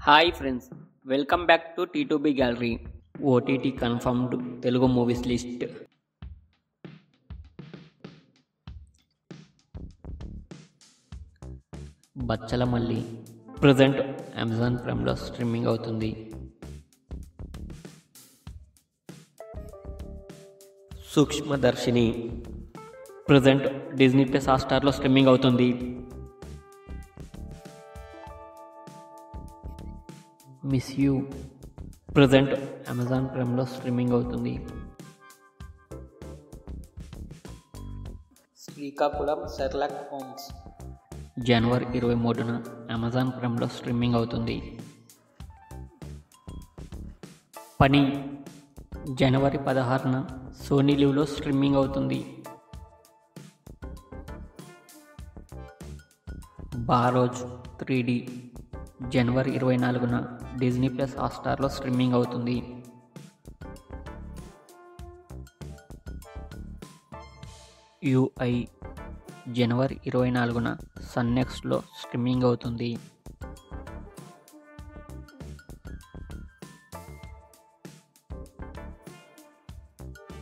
Hi friends, welcome back to T2B gallery. OTT confirmed Telugu movies list. Bachhalamalli present Amazon ప్రైమ్లో streaming అవుతుంది. Sookshmadarshini present Disney plus హాట్‌స్టార్లో streaming అవుతుంది. Miss you present Amazon ప్రైమ్లో streaming అవుతుంది. Srikakulam Sherlock Holmes జనవరి 23న Amazon ప్రైమ్లో స్ట్రీమింగ్ అవుతుంది. పని జనవరి 16న సోనీ లివ్లో స్ట్రీమింగ్ అవుతుంది. బారోజ్ 3D జనవరి 24న డిజ్నీ ప్లస్ హాట్‌స్టార్లో స్ట్రీమింగ్ అవుతుంది. UI జనవరి 24న సన్నెక్స్ట్లో స్ట్రీమింగ్ అవుతుంది.